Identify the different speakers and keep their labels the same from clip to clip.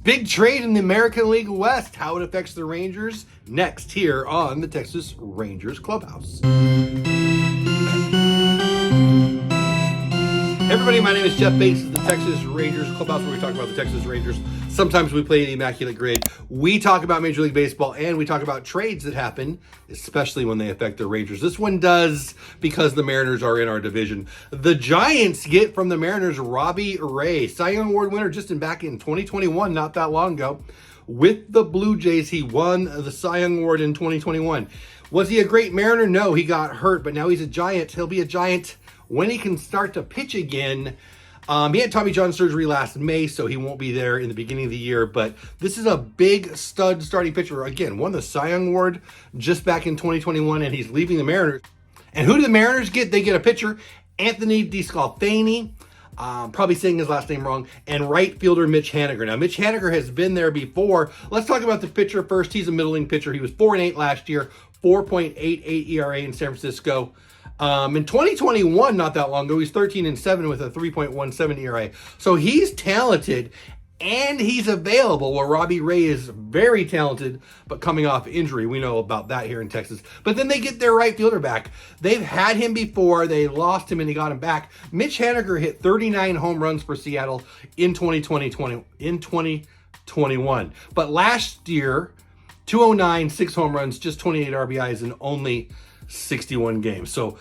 Speaker 1: Big trade in the American League West, how it affects the Rangers, next here on the Texas Rangers Clubhouse. Hey everybody, my name is Jeff Bates. This is the Texas Rangers Clubhouse, where we talk about the Texas Rangers. Sometimes we play the Immaculate Grid. We talk about Major League Baseball, and we talk about trades that happen, especially when they affect the Rangers. This one does because the Mariners are in our division. The Giants get from the Mariners Robbie Ray, Cy Young Award winner back in 2021, not that long ago. With the Blue Jays, he won the Cy Young Award in 2021. Was he a great Mariner? No, he got hurt, but now he's a Giant. He'll be a Giant when he can start to pitch again. He had Tommy John surgery last May, so he won't be there in the beginning of the year. But this is a big stud starting pitcher. Again, won the Cy Young Award just back in 2021, and he's leaving the Mariners. And who do the Mariners get? They get a pitcher, Anthony DeSclafani, probably saying his last name wrong, and right fielder Mitch Haniger. Now, Mitch Haniger has been there before. Let's talk about the pitcher first. He's a middling pitcher. He was 4-8 last year, 4.88 ERA in San Francisco. In 2021, not that long ago, he's 13-7 with a 3.17 ERA. So he's talented and he's available, where Robbie Ray is very talented, but coming off injury. We know about that here in Texas. But then they get their right fielder back. They've had him before. They lost him and they got him back. Mitch Haniger hit 39 home runs for Seattle in 2021. But last year, 209, 6 home runs, just 28 RBIs in only 61 games. So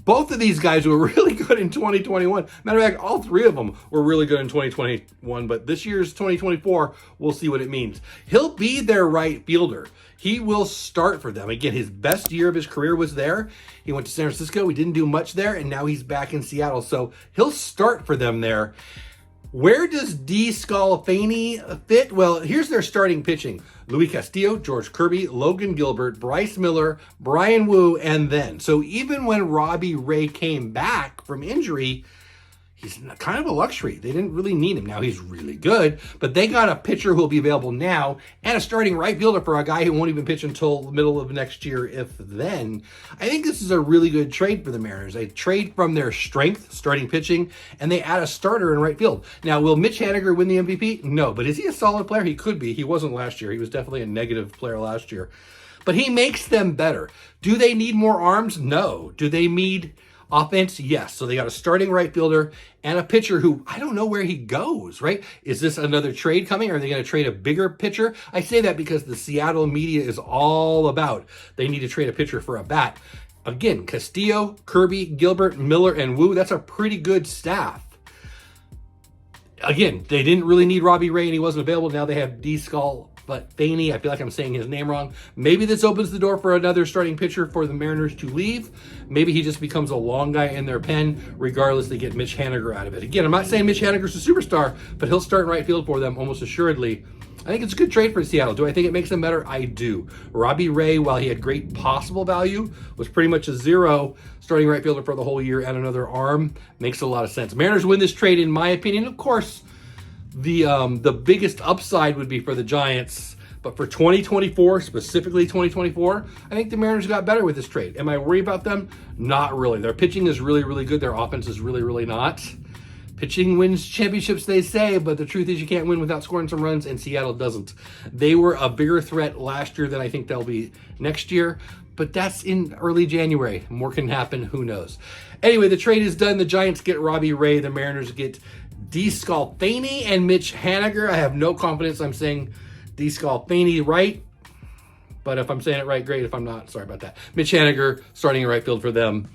Speaker 1: both of these guys were really good in 2021. Matter of fact, all three of them were really good in 2021, but this year's 2024, we'll see what it means. He'll be their right fielder. He will start for them. Again, his best year of his career was there. He went to San Francisco. He didn't do much there, and now he's back in Seattle. So he'll start for them there. Where does DeSclafani fit? Well, here's their starting pitching. Luis Castillo, George Kirby, Logan Gilbert, Bryce Miller, Brian Wu, and then. So even when Robbie Ray came back from injury, he's kind of a luxury. They didn't really need him. Now he's really good, but they got a pitcher who will be available now and a starting right fielder for a guy who won't even pitch until the middle of next year, if then. I think this is a really good trade for the Mariners. They trade from their strength, starting pitching, and they add a starter in right field. Now, will Mitch Haniger win the MVP? No, but is he a solid player? He could be. He wasn't last year. He was definitely a negative player last year. But he makes them better. Do they need more arms? No. Do they need offense? Yes. So they got a starting right fielder and a pitcher who I don't know where he goes, right? Is this another trade coming? Are they going to trade a bigger pitcher? I say that because the Seattle media is all about they need to trade a pitcher for a bat. Again, Castillo, Kirby, Gilbert, Miller, and Wu, that's a pretty good staff. Again, they didn't really need Robbie Ray and he wasn't available. Now they have DeSclafani. I feel like I'm saying his name wrong. Maybe this opens the door for another starting pitcher for the Mariners to leave. Maybe he just becomes a long guy in their pen. Regardless, they get Mitch Haniger out of it. Again, I'm not saying Mitch Haniger's a superstar, but he'll start in right field for them almost assuredly. I think it's a good trade for Seattle. Do I think it makes them better? I do. Robbie Ray, while he had great possible value, was pretty much a zero starting right fielder for the whole year and another arm. Makes a lot of sense. Mariners win this trade, in my opinion. Of course, the biggest upside would be for the Giants, but for 2024, specifically 2024, I think the Mariners got better with this trade. Am I worried about them? Not really. Their pitching is really, really good. Their offense is really, really not. Pitching wins championships, they say, but the truth is you can't win without scoring some runs, and Seattle doesn't. They were a bigger threat last year than I think they'll be next year, but that's in early January. More can happen. Who knows? Anyway, the trade is done. The Giants get Robbie Ray. The Mariners get DeSclafani and Mitch Haniger. I have no confidence I'm saying DeSclafani right, but if I'm saying it right, great. If I'm not, sorry about that. Mitch Haniger starting in right field for them.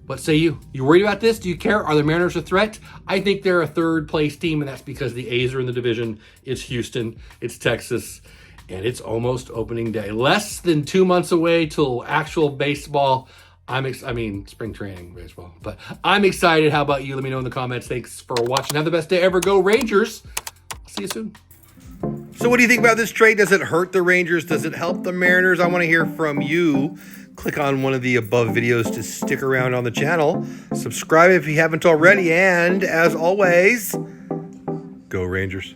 Speaker 1: What say you? You worried about this? Do you care? Are the Mariners a threat? I think they're a third place team, and that's because the A's are in the division. It's Houston, it's Texas, and it's almost opening day. Less than 2 months away till actual baseball. Spring training baseball. But I'm excited. How about you? Let me know in the comments. Thanks for watching. Have the best day ever. Go Rangers. I'll see you soon. So what do you think about this trade? Does it hurt the Rangers? Does it help the Mariners? I want to hear from you. Click on one of the above videos to stick around on the channel. Subscribe if you haven't already. And as always, go Rangers.